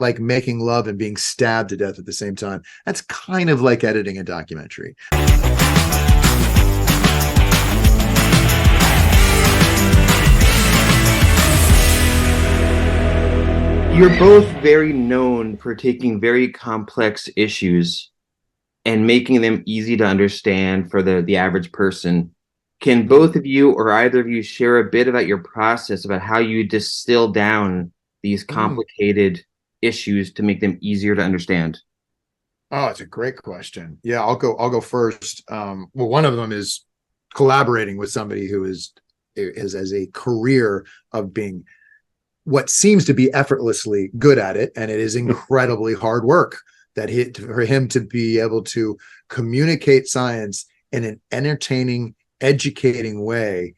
like making love and being stabbed to death at the same time. That's kind of like editing a documentary. You're both very known for taking very complex issues and making them easy to understand for the average person. Can both of you or either of you share a bit about your process about how you distill down these complicated issues to make them easier to understand? Oh, it's a great question. Yeah, I'll go first. Well, one of them is collaborating with somebody who is as a career of being what seems to be effortlessly good at it, and it is incredibly hard work for him to be able to communicate science in an entertaining, educating way.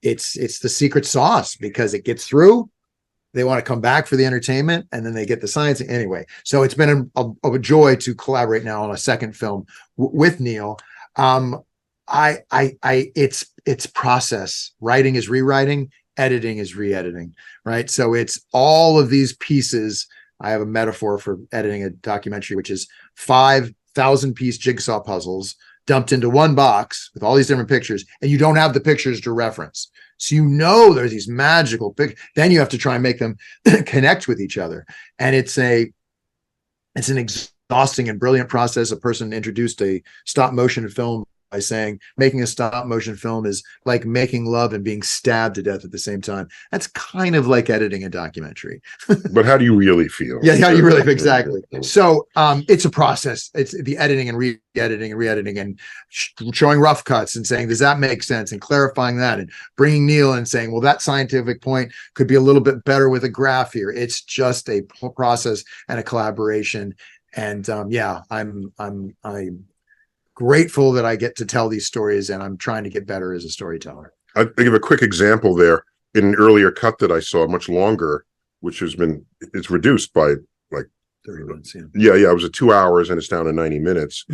It's the secret sauce because it gets through. They want to come back for the entertainment, and then they get the science anyway. So it's been a joy to collaborate now on a second film with Neil. It's process. Writing is rewriting, editing is re-editing, right? So it's all of these pieces. I have a metaphor for editing a documentary, which is 5,000-piece jigsaw puzzles dumped into one box with all these different pictures, and you don't have the pictures to reference. So there's these magical pictures. Then you have to try and make them connect with each other. And it's an exhausting and brilliant process. A person introduced a stop motion film by saying making a stop motion film is like making love and being stabbed to death at the same time. That's kind of like editing a documentary. But how do you really feel? Yeah, how do you really feel? Exactly. So it's a process. It's the editing and re-editing and re-editing and showing rough cuts and saying, does that make sense? And clarifying that and bringing Neil and saying, well, that scientific point could be a little bit better with a graph here. It's just a process and a collaboration. And I'm grateful that I get to tell these stories, and I'm trying to get better as a storyteller. I'll give a quick example there. In an earlier cut that I saw, much longer, which it's reduced by like 30 minutes. Yeah, it was 2 hours and it's down to 90 minutes.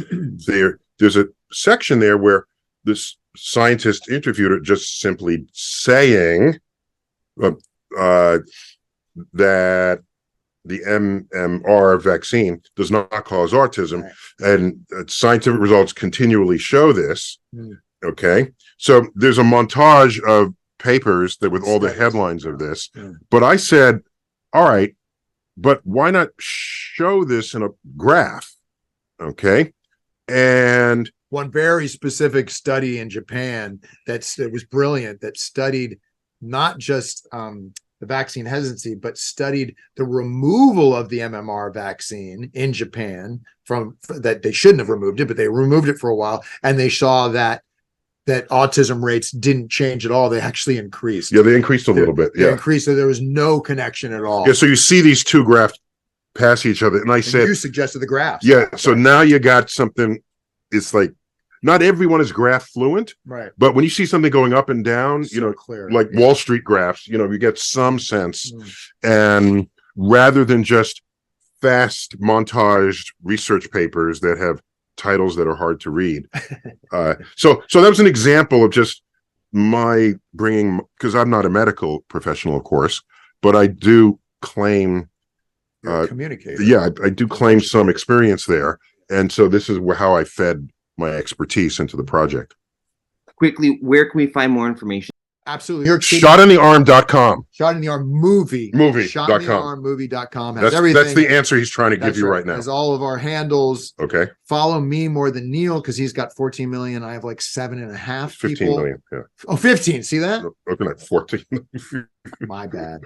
There's a section there where this scientist interviewed it just simply saying that the MMR vaccine does not cause autism, and scientific results continually show this. Okay, so there's a montage of papers that with all the headlines of this, but I said, all right, but why not show this in a graph? Okay, and one very specific study in Japan that was brilliant, that studied not just the vaccine hesitancy, but studied the removal of the MMR vaccine in Japan from that. They shouldn't have removed it, but they removed it for a while, and they saw that autism rates didn't change at all. They actually increased. Yeah, they increased a little bit. They increased, so there was no connection at all. Yeah, so you see these two graphs pass each other, and I said you suggested the graphs. Yeah, so now you got something. It's like not everyone is graph fluent, right? But when you see something going up and down, so clear. Like Wall Street graphs, you get some sense. And rather than just fast montaged research papers that have titles that are hard to read. So that was an example of just my bringing, because I'm not a medical professional, of course, but I do claim communicator. Yeah, I do claim some experience there. And so this is how I fed my expertise into the project. Quickly, where can we find more information? Absolutely. Shotinthearm.com. Shot in the Arm movie. Shotinthearmmovie.com has everything. That's the answer he's trying to give you right now. Has all of our handles. Okay. Follow me more than Neil because he's got 14 million. I have like 7.5 15 people. 15 million. Yeah. Oh, 15. See that? Looking at 14. My bad.